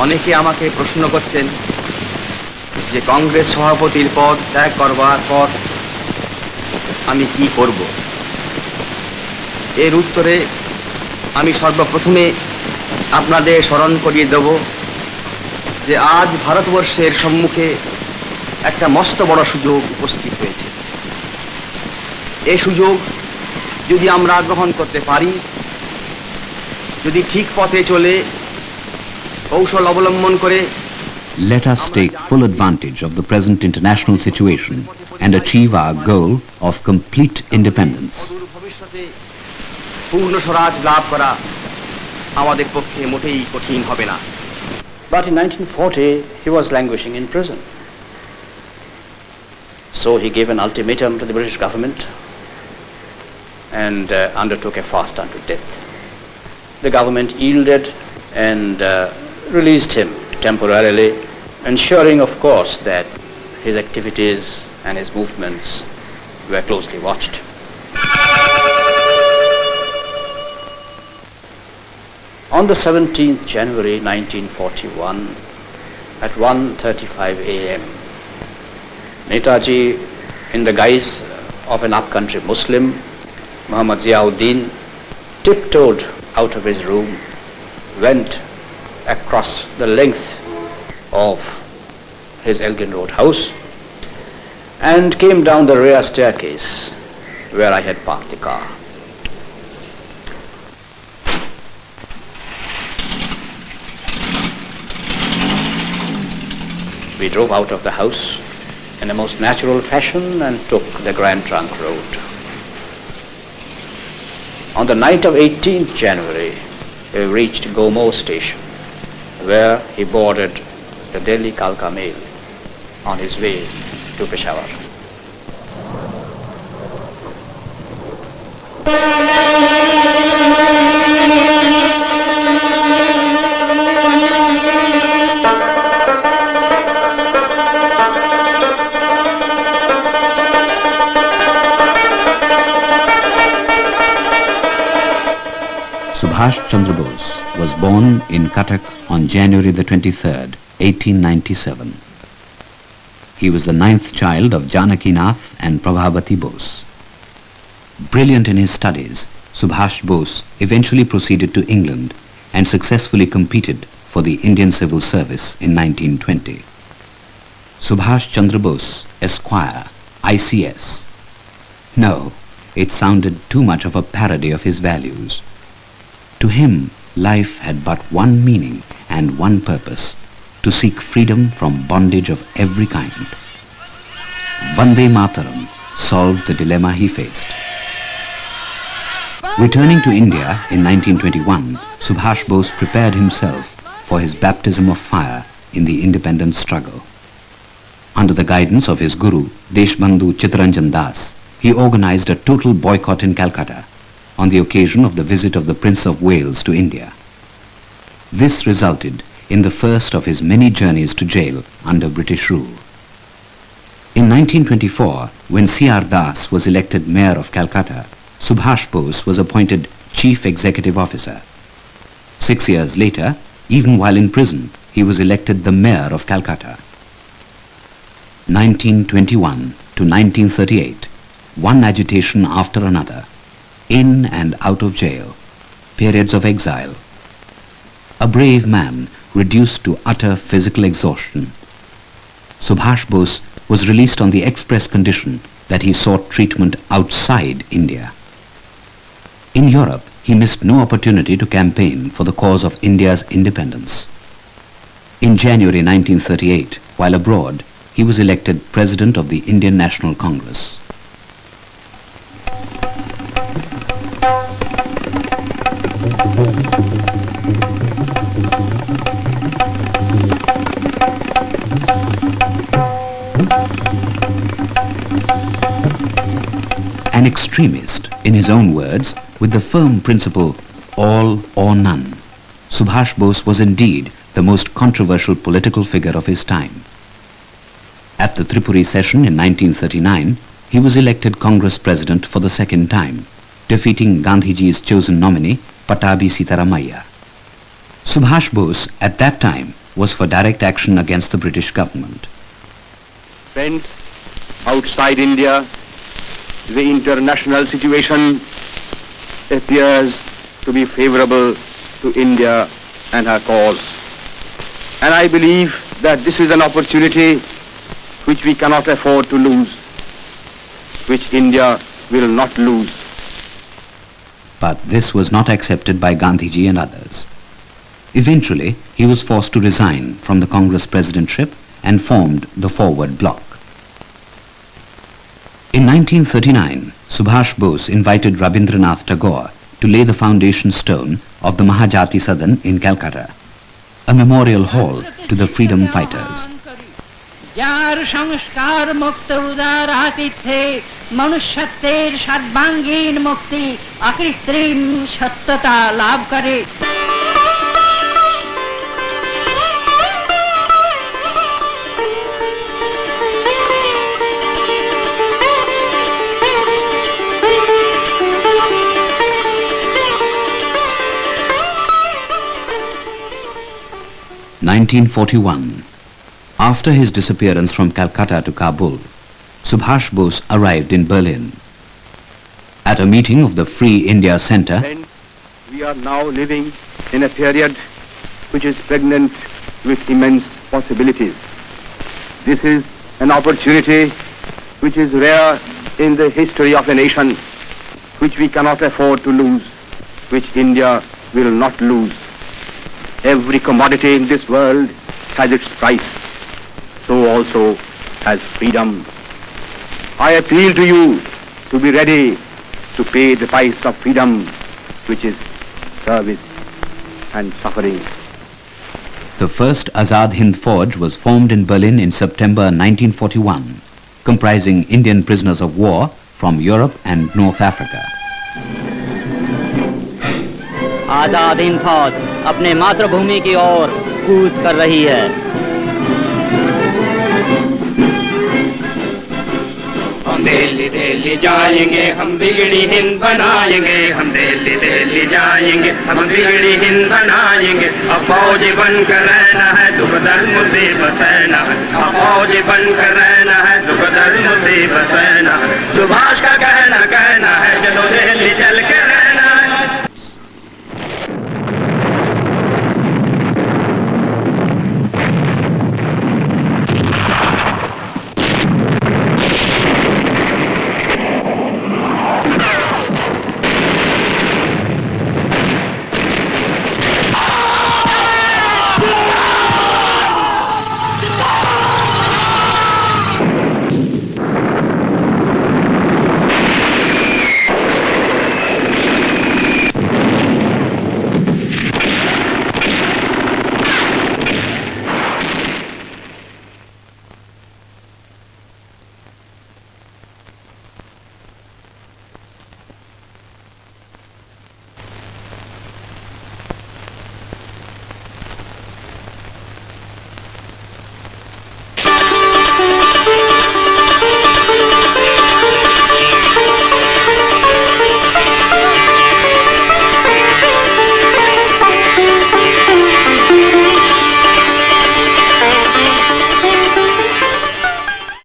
অনেকে আমাকে প্রশ্ন করছেন যে কংগ্রেস সভাপতির পদ ত্যাগ করবার পর আমি কি করব। এর উত্তরে আমি সর্বপ্রথমে আপনাদের স্মরণ করিয়ে দেব যে আজ ভারতবর্ষের সম্মুখে একটা মস্ত বড় সুযোগ উপস্থিত হয়েছে। এই সুযোগ যদি আমরা গ্রহণ করতে পারি, যদি ঠিক পথে চলে কৌশল অবলম্বন করে, let us take full advantage of the present international situation and achieve our goal of complete independence. ভবিষ্যতে পূর্ণ স্বরাজ লাভ করা আমাদের পক্ষে মোটেই কঠিন হবে না। But in 1940 he was languishing in prison. So he gave an ultimatum to the British government and undertook a fast unto death. The government yielded and released him temporarily, ensuring of course that his activities and his movements were closely watched. On the 17th January 1941 at 1:35 a.m. Netaji, in the guise of an upcountry Muslim, Muhammad Ziauddin, tiptoed out of his room, went across the length of his Elgin Road house and came down the rear staircase where I had parked the car. We drove out of the house in a most natural fashion and took the Grand Trunk Road. On the night of 18th January, we reached Gomo station, where he boarded the Delhi Kalka mail on his way to Peshawar. Subhash Chandra Bose was born in Cuttack on January the 23rd, 1897. He was the 9th child of Janaki Nath and Prabhavati Bose. Brilliant in his studies, Subhash Bose eventually proceeded to England and successfully competed for the Indian Civil Service in 1920. Subhash Chandra Bose, Esquire, ICS. No, it sounded too much of a parody of his values. To him, life had but one meaning and one purpose: to seek freedom from bondage of every kind. Vande Mataram solved the dilemma he faced. Returning to India in 1921, Subhash Bose prepared himself for his baptism of fire in the independence struggle. Under the guidance of his guru, Deshbandhu Chittaranjan Das, he organized a total boycott in Calcutta on the occasion of the visit of the Prince of Wales to India. This resulted in the first of his many journeys to jail under British rule. In 1924, when C.R. Das was elected Mayor of Calcutta, Subhash Bose was appointed Chief Executive Officer. 6 years later, even while in prison, he was elected the Mayor of Calcutta. 1921 to 1938, one agitation after another, in and out of jail, periods of exile. A brave man reduced to utter physical exhaustion. Subhash Bose was released on the express condition that he sought treatment outside India. In Europe, he missed no opportunity to campaign for the cause of India's independence. In January 1938, while abroad, he was elected President of the Indian National Congress. An extremist, in his own words, with the firm principle, all or none, Subhash Bose was indeed the most controversial political figure of his time. At the Tripuri session in 1939, he was elected Congress President for the second time, defeating Gandhiji's chosen nominee, Patabi Sitaramaiah. Subhash Bose, at that time, was for direct action against the British government. Friends, outside India, the international situation appears to be favorable to India and her cause. And I believe that this is an opportunity which we cannot afford to lose, which India will not lose. But this was not accepted by Gandhiji and others. Eventually, he was forced to resign from the Congress presidentship and formed the Forward Bloc. In 1939, Subhash Bose invited Rabindranath Tagore to lay the foundation stone of the Mahajati Sadan in Calcutta, a memorial hall to the freedom fighters. যার সংস্কার মুক্ত উদার আতিথ্যে মনুষ্যত্বের সর্বাঙ্গীন মুক্তি অকৃত্রিম সত্যতা লাভ করে। (1941). After his disappearance from Calcutta to Kabul, Subhash Bose arrived in Berlin. At a meeting of the Free India Center, Friends, we are now living in a period which is pregnant with immense possibilities. This is an opportunity which is rare in the history of a nation, which we cannot afford to lose, which India will not lose. Every commodity in this world has its price. So also has freedom. I appeal to you to be ready to pay the price of freedom, which is service and suffering. the first Azad Hind Forge was formed in Berlin in September 1941, comprising Indian prisoners of war from Europe and North Africa. Azad Hind फौज अपने मातृभूमि की ओर कूच कर रही है। हम दिल्ली दिल्ली जाएंगे, हम बिगड़ी हिंद बनाएंगे, हम दिल्ली दिल्ली जाएंगे, हम बिगड़ी हिंद बनाएंगे। अब फौज बनकर रहना है, दुख दर्द मुसीबत सहना है। अब फौज बनकर रहना है, दुख दर्द मुसीबत सहना है। सुभाष का कहना है, चलो दिल्ली चल के